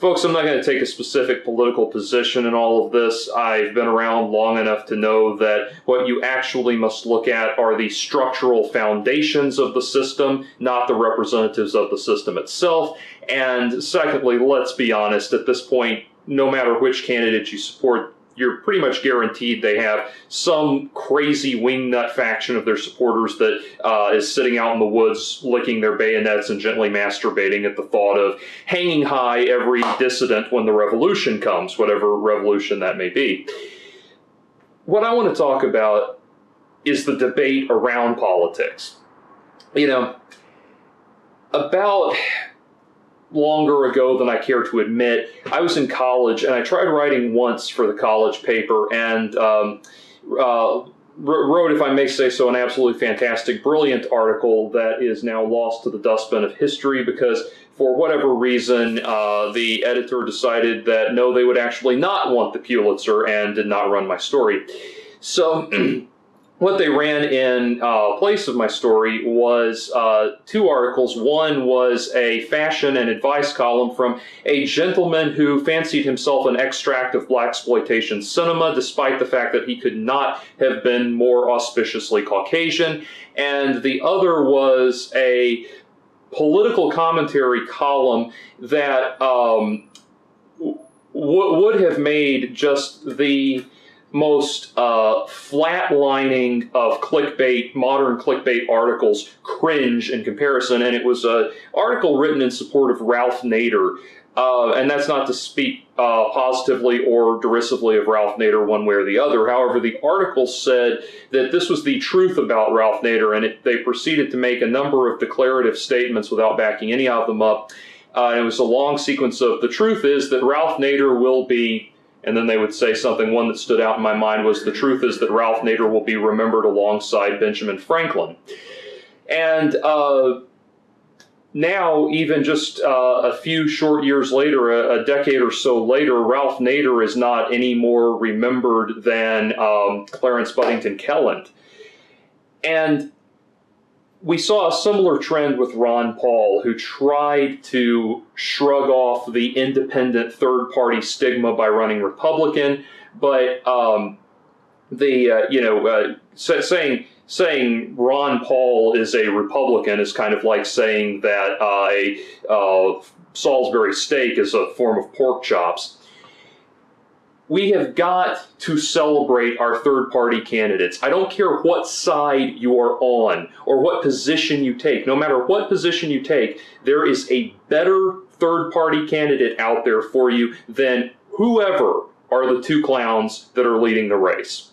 Folks, I'm not going to take a specific political position in all of this. I've been around long enough to know that what you actually must look at are the structural foundations of the system, not the representatives of the system itself. And secondly, let's be honest, at this point, no matter which candidate you support, you're pretty much guaranteed they have some crazy wingnut faction of their supporters that is sitting out in the woods licking their bayonets and gently masturbating at the thought of hanging high every dissident when the revolution comes, whatever revolution that may be. What I want to talk about is the debate around politics. You know, about longer ago than I care to admit, I was in college and I tried writing once for the college paper and wrote, if I may say so, an absolutely fantastic, brilliant article that is now lost to the dustbin of history because for whatever reason, the editor decided that no, they would actually not want the Pulitzer and did not run my story. So what they ran in place of my story was two articles. One was a fashion and advice column from a gentleman who fancied himself an extract of blaxploitation cinema, despite the fact that he could not have been more auspiciously Caucasian. And the other was a political commentary column that would have made just the most flatlining of clickbait, modern clickbait articles cringe in comparison, and it was an article written in support of Ralph Nader, and that's not to speak positively or derisively of Ralph Nader one way or the other. However, the article said that this was the truth about Ralph Nader, and they proceeded to make a number of declarative statements without backing any of them up. It was a long sequence of, the truth is that Ralph Nader will be, and then they would say something. One that stood out in my mind was, the truth is that Ralph Nader will be remembered alongside Benjamin Franklin. And now, even just a few short years later, a decade or so later, Ralph Nader is not any more remembered than Clarence Buddington Kelland. And we saw a similar trend with Ron Paul, who tried to shrug off the independent third-party stigma by running Republican, but saying Ron Paul is a Republican is kind of like saying that a Salisbury steak is a form of pork chops. We have got to celebrate our third-party candidates. I don't care what side you are on or what position you take. No matter what position you take, there is a better third-party candidate out there for you than whoever are the two clowns that are leading the race.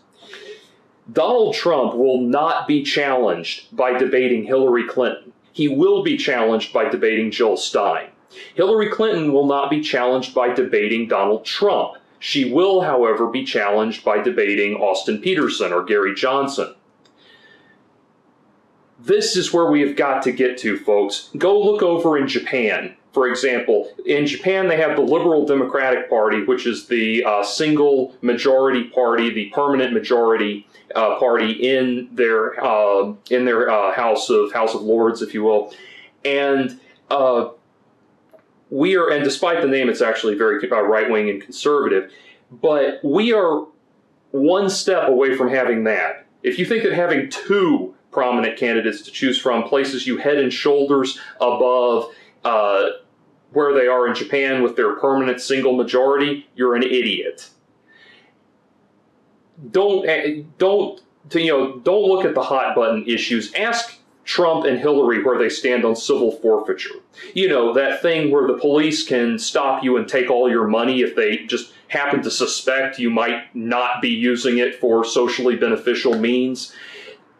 Donald Trump will not be challenged by debating Hillary Clinton. He will be challenged by debating Jill Stein. Hillary Clinton will not be challenged by debating Donald Trump. She will, however, be challenged by debating Austin Peterson or Gary Johnson. This is where we have got to get to, folks. Go look over in Japan. For example, in Japan, they have the Liberal Democratic Party, which is the single majority party, the permanent majority party in their House of Lords, if you will. And and despite the name, it's actually very right-wing and conservative, but we are one step away from having that. If you think that having two prominent candidates to choose from places you head and shoulders above where they are in Japan with their permanent single majority, you're an idiot. Don't look at the hot button issues. Ask Trump and Hillary where they stand on civil forfeiture. You know, that thing where the police can stop you and take all your money if they just happen to suspect you might not be using it for socially beneficial means.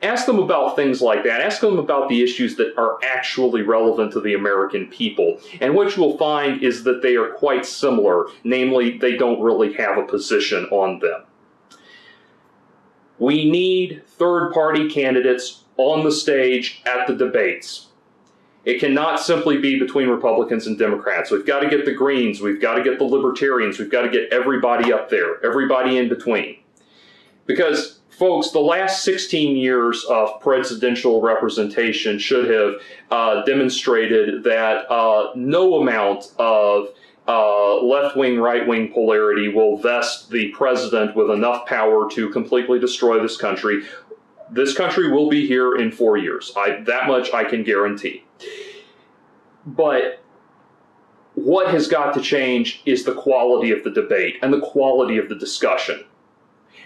Ask them about things like that. Ask them about the issues that are actually relevant to the American people. And what you will find is that they are quite similar. Namely, they don't really have a position on them. We need third-party candidates on the stage at the debates. It cannot simply be between Republicans and Democrats. We've got to get the Greens, we've got to get the Libertarians, we've got to get everybody up there, everybody in between. Because, folks, the last 16 years of presidential representation should have demonstrated that no amount of left-wing, right-wing polarity will vest the president with enough power to completely destroy this country. This country will be here in 4 years. That much I can guarantee. But what has got to change is the quality of the debate and the quality of the discussion.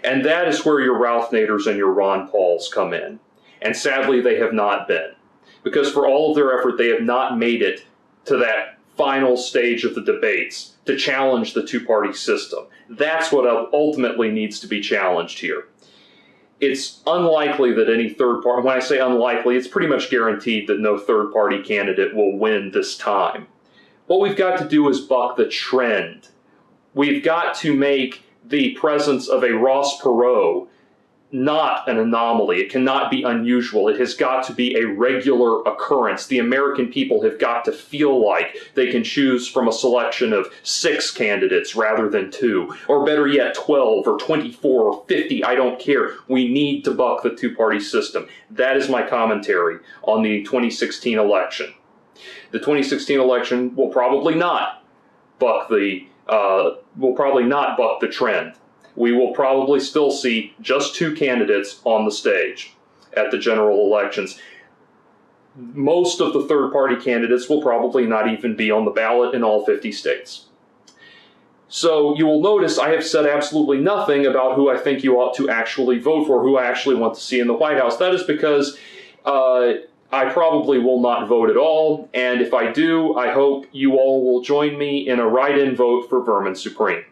And that is where your Ralph Naders and your Ron Pauls come in. And sadly, they have not been. Because for all of their effort, they have not made it to that final stage of the debates to challenge the two-party system. That's what ultimately needs to be challenged here. It's unlikely that any third party, when I say unlikely, it's pretty much guaranteed that no third-party candidate will win this time. What we've got to do is buck the trend. We've got to make the presence of a Ross Perot not an anomaly. It cannot be unusual. It has got to be a regular occurrence. The American people have got to feel like they can choose from a selection of 6 candidates rather than 2, or better yet, 12 or 24 or 50. I don't care. We need to buck the two-party system. That is my commentary on the 2016 election. The 2016 election will probably not buck the trend. We will probably still see just 2 candidates on the stage at the general elections. Most of the third-party candidates will probably not even be on the ballot in all 50 states. So you will notice I have said absolutely nothing about who I think you ought to actually vote for, who I actually want to see in the White House. That is because I probably will not vote at all, and if I do, I hope you all will join me in a write-in vote for Vermin Supreme.